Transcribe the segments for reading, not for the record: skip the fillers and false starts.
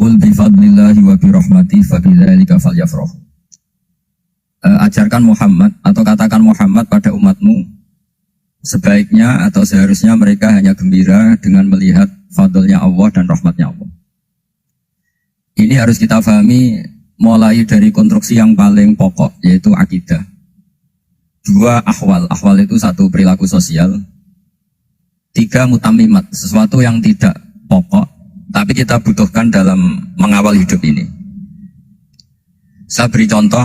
Qul bifadlillahi wa birahmatihi fabidzalika falyafrahu. Ajarkan Muhammad atau katakan Muhammad pada umatmu, sebaiknya atau seharusnya mereka hanya gembira dengan melihat fadlnya Allah dan rahmatnya Allah. Ini harus kita pahami mulai dari konstruksi yang paling pokok, yaitu akidah. Dua ahwal itu satu perilaku sosial, tiga mutamimat, sesuatu yang tidak pokok tapi kita butuhkan dalam mengawal hidup ini. Saya beri contoh,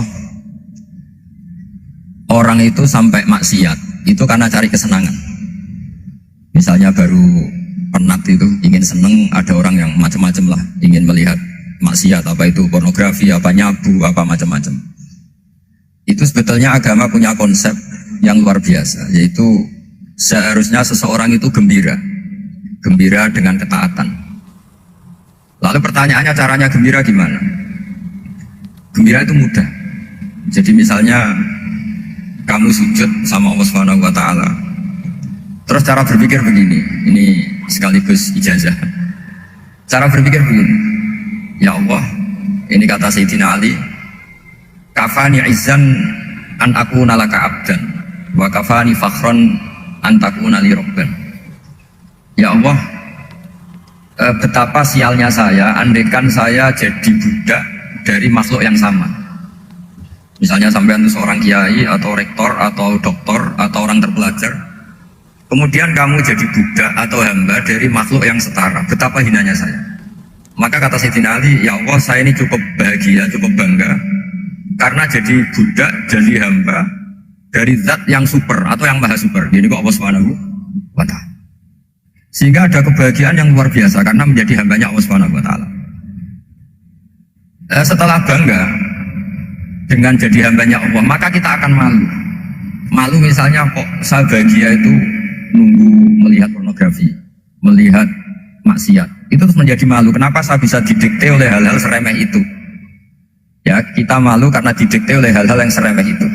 orang itu sampai maksiat itu karena cari kesenangan. Misalnya baru penat itu ingin seneng, ada orang yang macam-macam lah, ingin melihat maksiat, apa itu pornografi, apa nyabu, apa macam-macam. Itu sebetulnya agama punya konsep yang luar biasa, yaitu seharusnya seseorang itu gembira dengan ketaatan. Lalu pertanyaannya, caranya gembira gimana? Gembira itu mudah. Jadi misalnya kamu sujud sama Allah Subhanahu wa Ta'ala, terus cara berpikir begini, ini sekaligus ijazah. Cara berpikir begini, ya Allah, ini kata Sayyidina Ali, kafani izzan an akuna laka abdan wa kafani fakhran an takuna li rabban. Ya Allah, betapa sialnya saya andaikan saya jadi budak dari makhluk yang sama. Misalnya sampean itu seorang kiai atau rektor atau doktor atau orang terpelajar, kemudian kamu jadi budak atau hamba dari makhluk yang setara, betapa hinanya saya. Maka kata Sayyidina Ali, ya Allah, saya ini cukup bahagia, cukup bangga karena jadi budak, jadi hamba dari zat yang super atau yang maha super. Jadi kok Allah Subhanahu wa Ta'ala. Sehingga ada kebahagiaan yang luar biasa karena menjadi hambanya Allah Subhanahu wa Ta'ala. Setelah bangga dengan jadi hambanya Allah, maka kita akan malu. Malu misalnya, kok saya bahagia itu nunggu melihat pornografi, melihat maksiat. Itu terus menjadi malu. Kenapa saya bisa didikte oleh hal-hal seremeh itu? Ya, kita malu karena didikte oleh hal-hal yang seremeh itu.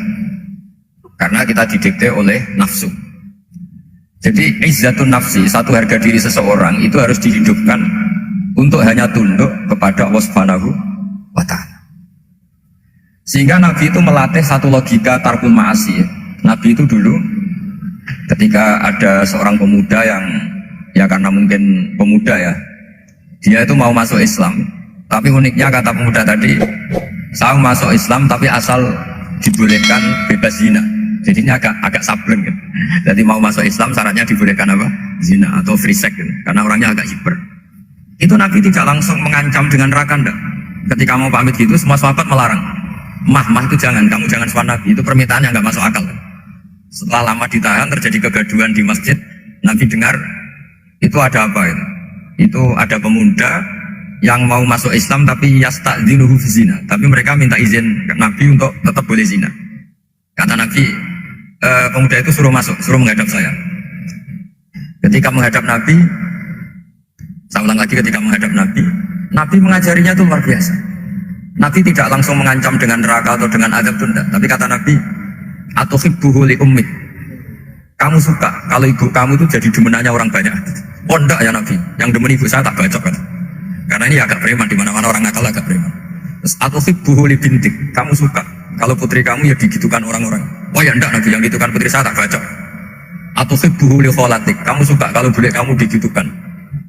Karena kita didikte oleh nafsu. Jadi izzatun nafsi, satu harga diri seseorang itu harus dihidupkan untuk hanya tunduk kepada Allah Subhanahu wa Ta'ala. Sehingga Nabi itu melatih satu logika tarkul ma'asi. Nabi itu dulu ketika ada seorang pemuda yang, ya karena mungkin pemuda ya, dia itu mau masuk Islam, tapi uniknya kata pemuda tadi, saya masuk Islam tapi asal dibolehkan bebas zina. Jadi ini agak sableng gitu. Jadi mau masuk Islam syaratnya dibolehkan apa? Zina atau free sex gitu. Karena orangnya agak hiper. Itu Nabi tidak langsung mengancam dengan neraka enggak. Ketika mau pamit gitu semua sahabat melarang. Mah itu jangan, kamu jangan suan Nabi. Itu permintaan yang enggak masuk akal. Setelah lama ditahan terjadi kegaduhan di masjid, Nabi dengar itu ada apa itu? Itu ada pemuda yang mau masuk Islam tapi yasta'dzinuhu fi zina. Tapi mereka minta izin ke Nabi untuk tetap boleh zina. Kata Nabi, pemuda itu suruh masuk, suruh menghadap saya. Ketika menghadap Nabi, saya ulang lagi, ketika menghadap Nabi, Nabi mengajarinya itu luar biasa. Nabi tidak langsung mengancam dengan neraka atau dengan azab tunda, tapi kata Nabi, atuhibbuhu li ummik. Kamu suka kalau ibu kamu itu jadi demenannya orang banyak? Oh enggak ya Nabi, yang demen ibu saya tak bacok kan. Karena ini agak preman, di mana-mana orang nakal agak preman. Terus atuhibbuhu li bintik. Kamu suka kalau putri kamu ya digitukan orang-orang? Oh ya enggak Nabi, yang gitukan putri saya tak bacok. Atuhibbuhu li kholatik. Kamu suka kalau bule kamu digitukan?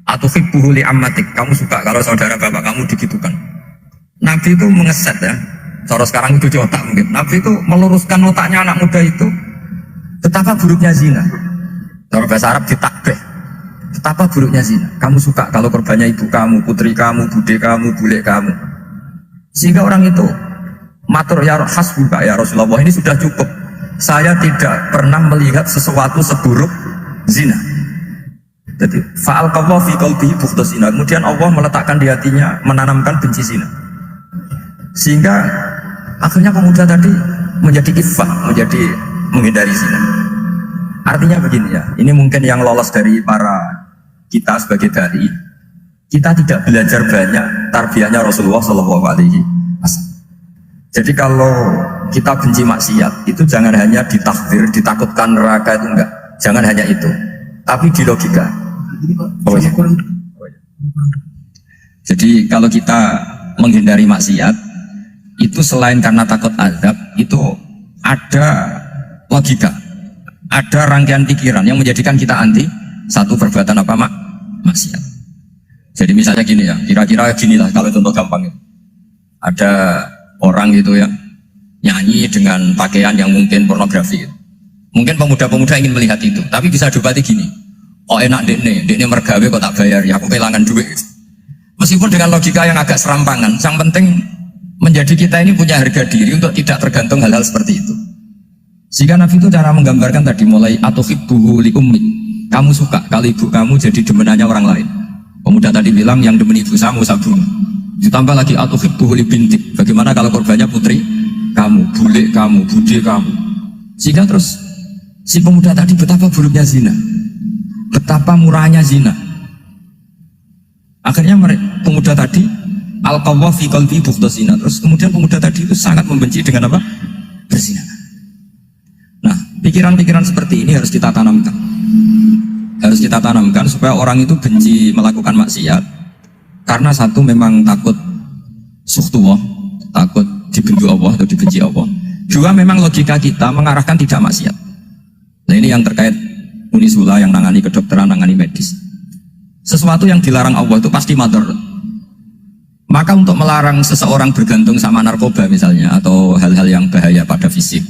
Atuhibbuhu li ammatik. Kamu suka kalau saudara bapak kamu digitukan? Nabi itu mengeset ya. Cara sekarang itu di otak mungkin. Nabi itu meluruskan otaknya anak muda itu. Betapa buruknya zina. Cara bahasa Arab ditakbih. Betapa buruknya zina. Kamu suka kalau korbannya ibu kamu, putri kamu, bude kamu, bule kamu. Sehingga orang itu matur, ya hasbuka ya Rasulullah, ini sudah cukup. Saya tidak pernah melihat sesuatu seburuk zina. Jadi fa'alqallahu fi qalbihi bughda zina. Kemudian Allah meletakkan di hatinya, menanamkan benci zina. Sehingga akhirnya pemuda tadi menjadi iffah, menjadi menghindari zina. Artinya begini ya, ini mungkin yang lolos dari para kita sebagai dai. Kita tidak belajar banyak tarbiyahnya Rasulullah Shallallahu Alaihi Wasallam. Jadi kalau kita benci maksiat, itu jangan hanya ditakdir, ditakutkan neraka itu enggak. Jangan hanya itu, tapi di logika. Oh, iya. Jadi kalau kita menghindari maksiat, itu selain karena takut azab, itu ada logika, ada rangkaian pikiran yang menjadikan kita anti satu perbuatan apa maksiat. Jadi misalnya gini ya, kira-kira gini lah kalau contoh gampang itu. Ada orang gitu ya, nyanyi dengan pakaian yang mungkin pornografi. Mungkin pemuda-pemuda ingin melihat itu, tapi bisa dibati gini, oh enak dekne mergawe kok tak bayar, ya aku kehilangan duit. Meskipun dengan logika yang agak serampangan, yang penting menjadi kita ini punya harga diri untuk tidak tergantung hal-hal seperti itu. Sehingga Nabi itu cara menggambarkan tadi mulai atuhibbuhu li ummi. Kamu suka kalau ibu kamu jadi demenannya orang lain. Pemuda tadi bilang yang demen ibu saya bunuh. Ditambah lagi atuhibbuhu li bintik. Bagaimana kalau korbannya putri kamu, bule kamu, bude kamu. Sehingga terus si pemuda tadi betapa buruknya zina, betapa murahnya zina. Akhirnya pemuda tadi al-qawwa fi qalbi zina. Terus kemudian pemuda tadi itu sangat membenci dengan apa? Berzina. Nah, pikiran-pikiran seperti ini harus kita tanamkan. Harus kita tanamkan supaya orang itu benci melakukan maksiat. Karena satu memang takut suhtullah, takut dibenci Allah atau dibenci Allah. Dua memang logika kita mengarahkan tidak maksiat. Nah ini yang terkait Unisula yang nangani kedokteran, nangani medis. Sesuatu yang dilarang Allah itu pasti madharat. Maka untuk melarang seseorang bergantung sama narkoba misalnya atau hal-hal yang bahaya pada fisik,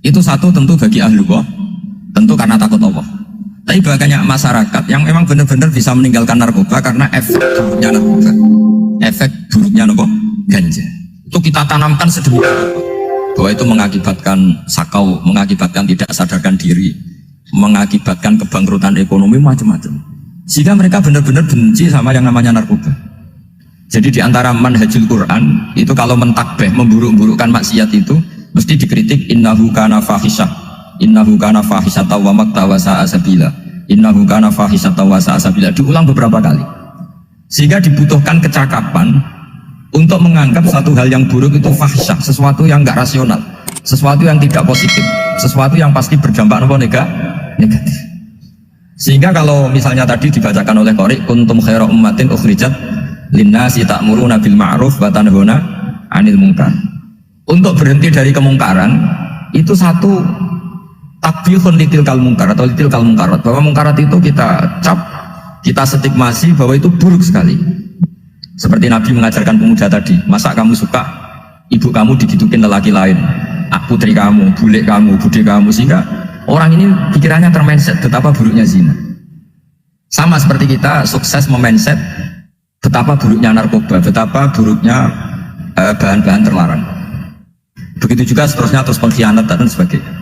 itu satu tentu bagi ahli Allah, tentu karena takut Allah. Tapi banyak masyarakat yang memang benar-benar bisa meninggalkan narkoba karena efek buruknya narkoba, efek buruknya ganja. Itu kita tanamkan sedemikian rupa bahwa itu mengakibatkan sakau, mengakibatkan tidak sadarkan diri, mengakibatkan kebangkrutan ekonomi macam-macam. Sehingga mereka benar-benar benci sama yang namanya narkoba. Jadi di antara manhajul Quran itu kalau mentakbih, memburuk-burukkan maksiat itu mesti dikritik innahu kana fahisyah, innahu kana fahisyata wa maqta wa sa'a sabila, innahu kana fahisyata wa sa'a sabila, diulang beberapa kali. Sehingga dibutuhkan kecakapan untuk menganggap satu hal yang buruk itu fahisyah, sesuatu yang enggak rasional, sesuatu yang tidak positif, sesuatu yang pasti berdampak negatif. Sehingga kalau misalnya tadi dibacakan oleh Qori kuntum khaira ummatin ukhrijat linnasi ta'muruna bil ma'ruf wa tanhauna 'anil munkar. Untuk berhenti dari kemungkaran itu satu takbihun litilkal munkar atau litilkal munkarat, bahwa mungkarat itu kita cap, kita stigmasi bahwa itu buruk sekali. Seperti Nabi mengajarkan pemuda tadi, masa kamu suka ibu kamu digitukin lelaki lain, putri kamu, bule kamu, bude kamu, sehingga orang ini pikirannya termindset betapa buruknya zina. Sama seperti kita sukses memindset betapa buruknya narkoba, betapa buruknya bahan-bahan terlarang. Begitu juga seterusnya, terus pengkhianat dan sebagainya.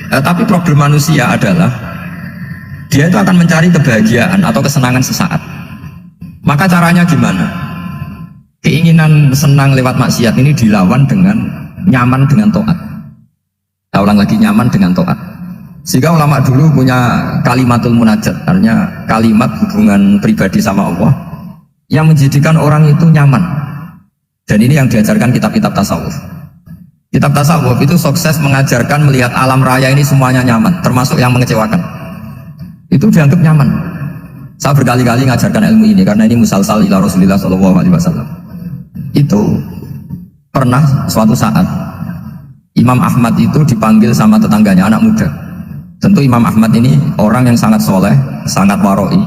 Tapi problem manusia adalah dia itu akan mencari kebahagiaan atau kesenangan sesaat. Maka caranya gimana? Keinginan senang lewat maksiat ini dilawan dengan nyaman dengan taat. Saya ulang lagi, nyaman dengan taat. Sehingga ulama dulu punya kalimatul munajat, artinya kalimat hubungan pribadi sama Allah yang menjadikan orang itu nyaman. Dan ini yang diajarkan kitab-kitab tasawuf. Kitab tasawuf itu sukses mengajarkan melihat alam raya ini semuanya nyaman, termasuk yang mengecewakan. Itu dianggap nyaman. Saya berkali-kali mengajarkan ilmu ini karena ini musalsal ila Rasulullah SAW. Itu pernah suatu saat Imam Ahmad itu dipanggil sama tetangganya, anak muda. Tentu Imam Ahmad ini orang yang sangat soleh, sangat waroi,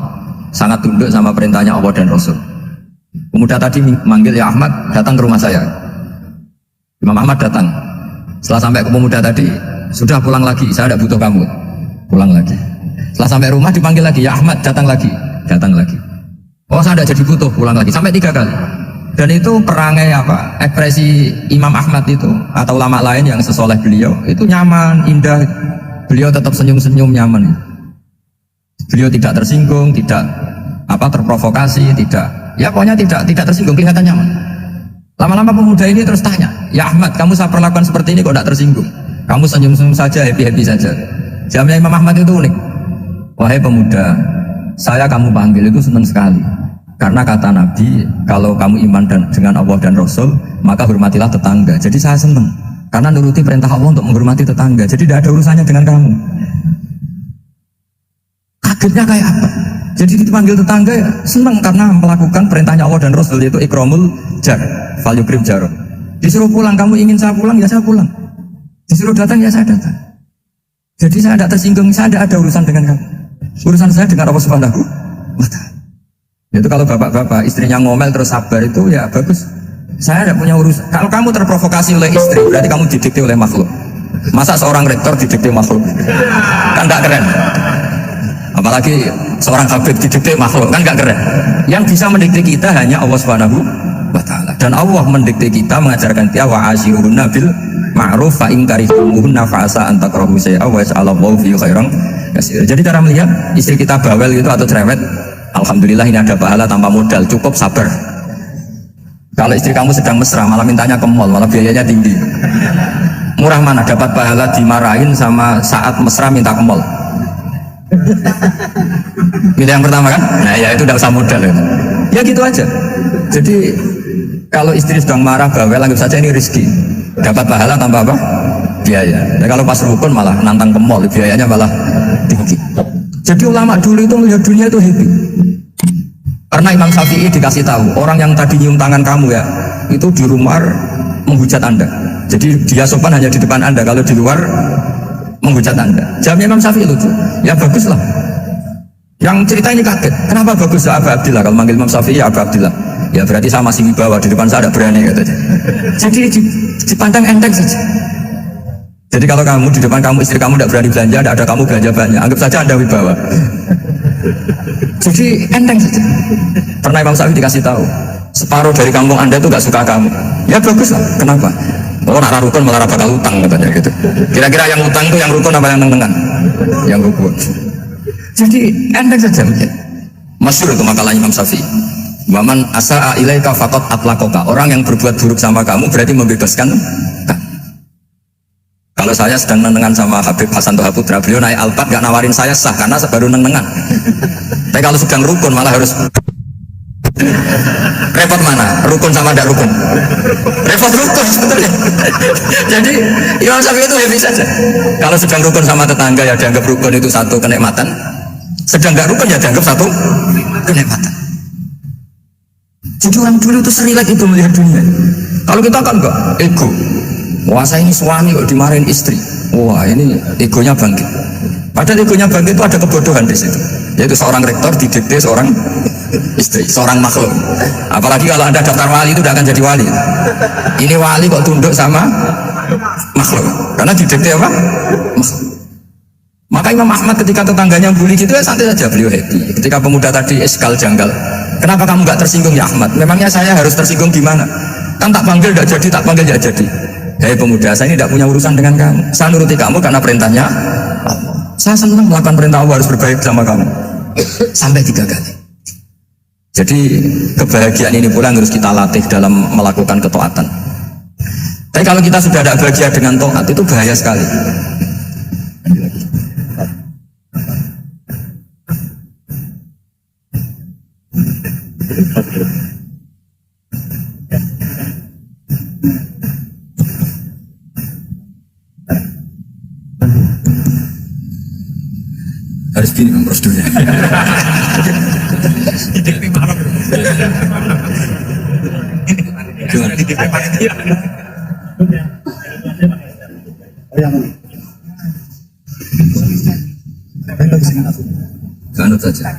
sangat tunduk sama perintahnya Allah dan Rasul. Pemuda tadi manggil, ya Ahmad, datang ke rumah saya. Imam Ahmad datang. Setelah sampai ke pemuda tadi, sudah pulang lagi, saya tidak butuh kamu. Pulang lagi. Setelah sampai rumah dipanggil lagi, ya Ahmad, datang lagi. Datang lagi. Oh, saya tidak jadi butuh, pulang lagi. Sampai 3 kali. Dan itu perangai apa? Ekspresi Imam Ahmad itu atau ulama lain yang sesoleh beliau itu nyaman, indah. Beliau tetap senyum-senyum, nyaman. Beliau tidak tersinggung, tidak terprovokasi, tidak. Ya pokoknya tidak tersinggung, kelihatan nyaman. Lama-lama pemuda ini terus tanya, ya Ahmad, kamu saya perlakukan seperti ini kok tidak tersinggung? Kamu senyum-senyum saja, happy-happy saja. Jawabnya Imam Ahmad itu unik. Wahai pemuda, saya kamu panggil itu senang sekali. Karena kata Nabi, kalau kamu iman dengan Allah dan Rasul, maka hormatilah tetangga. Jadi saya senang, karena nuruti perintah Allah untuk menghormati tetangga. Jadi tidak ada urusannya dengan kamu. Kagetnya kayak apa? Jadi dipanggil tetangga ya senang karena melakukan perintahnya Allah dan Rasul, yaitu ikramul jar, fal yukrim jar. Disuruh pulang, kamu ingin saya pulang ya saya pulang. Disuruh datang ya saya datang. Jadi saya tidak tersinggung, saya tidak ada urusan dengan kamu. Urusan saya dengan Allah Subhanahu wa Ta'ala. Itu kalau bapak-bapak istrinya ngomel terus sabar itu ya bagus. Saya tidak punya urusan. Kalau kamu terprovokasi oleh istri, berarti kamu didikte oleh makhluk. Masa seorang rektor didikte makhluk? Kan tidak keren. Apalagi seorang habib didikte makhluk, kan tidak keren. Yang bisa mendikte kita hanya Allah Subhanahu wa Ta'ala. Dan Allah mendikte kita, mengajarkan dia wa asyiruhunna bil ma'ruf fa in karihtumuhunna fa asa an takrahu syai'an wa yaj'alallahu fi khairan katsira. Jadi cara melihat istri kita bawel gitu atau cerewet, alhamdulillah ini ada pahala tanpa modal, cukup sabar. Kalau istri kamu sedang mesra malah mintanya ke mall, malah biayanya tinggi. Murah mana dapat pahala dimarahin sama saat mesra minta ke mall? Itu yang pertama kan? Nah ya itu tidak usah modal ya. Ya gitu aja. Jadi kalau istri sedang marah bawel, anggap saja ini rezeki. Dapat pahala tanpa apa? Biaya. Nah, kalau pas rukun malah nantang ke mall, biayanya malah tinggi. Jadi ulama dulu itu melihat dunia itu happy. Karena Imam Syafi'i dikasih tahu, orang yang tadi nyium tangan kamu ya, itu di rumah menghujat Anda. Jadi dia sopan hanya di depan Anda, kalau di luar menghujat Anda. Jawabnya Imam Syafi'i lucu. Ya baguslah. Yang cerita ini kaget. Kenapa bagus ya Aba Abdillah? Kalau manggil Imam Syafi'i ya Aba Abdillah. Ya berarti saya masih wibawa, di depan saya ada berani katanya. Jadi dipandang enteng saja. Jadi kalau kamu di depan kamu istri kamu tidak berani belanja, tidak ada kamu belanja banyak, anggap saja Anda wibawa. Jadi enteng saja. Pernah Imam Syafi'i dikasih tahu, separuh dari kampung Anda itu nggak suka kamu. Ya bagus lah. Kenapa? Oh nak rukun malah bakal utang katanya gitu. Kira-kira yang utang itu yang rukun apa yang nengan? Yang rukun. Jadi enteng saja mungkin. Masyhur itu makalah Imam Syafi'i. Waman asa'a ilaika faqad atlaqaka. Orang yang berbuat buruk sama kamu berarti membebaskan kamu. Kalau saya sedang nenengan sama Habib Hasan Toha Putra, beliau naik Alphard gak nawarin saya sah karena baru nenengan. Tapi kalau sedang rukun malah harus repot mana? Rukun sama tidak rukun? Repot rukun sebetulnya. Jadi Imam Syafi'i itu happy saja. Kalau sedang rukun sama tetangga ya dianggap rukun itu satu kenikmatan. Sedang gak rukun ya dianggap satu kenikmatan. Jadi orang dulu itu serilek itu melihat dunia. Kalau kita kan enggak, ego. Wah saya ini suami kok dimarahin istri. Wah ini egonya bangkit. Padahal egonya bangkit itu ada kebodohan di situ. Yaitu seorang rektor didikte seorang istri, seorang makhluk. Apalagi kalau Anda daftar wali itu tidak akan jadi wali. Ini wali kok tunduk sama makhluk. Karena didikte apa? Makhluk. Maka Imam Ahmad ketika tetangganya bully gitu ya santai saja, beliau happy. Ketika pemuda tadi eskal janggal, kenapa kamu nggak tersinggung ya Ahmad? Memangnya saya harus tersinggung gimana? Kan tak panggil tidak jadi, tak panggil tidak jadi. Hei pemuda, saya ini tidak punya urusan dengan kamu. Saya nuruti kamu karena perintahnya Allah. Saya senang melakukan perintah Allah, harus berbaik sama kamu. Sampai 3 kali. Jadi kebahagiaan ini pula yang harus kita latih dalam melakukan ketaatan. Tapi kalau kita sudah tidak bahagia dengan taat itu bahaya sekali. Harus gini prosedurnya. Ganut saja.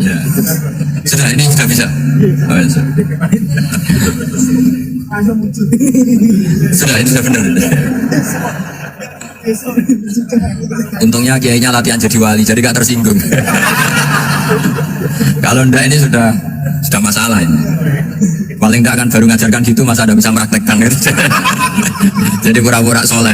Ya. Sudah ini sudah bisa. Oh, ya, sudah ini sudah benar. Untungnya kiainya latihan jadi wali, jadi gak tersinggung. Kalau ndak ini sudah masalah ini. Paling ndak kan baru ngajarkan gitu, masa ada bisa meraktekkan gitu. Jadi pura-pura soleh.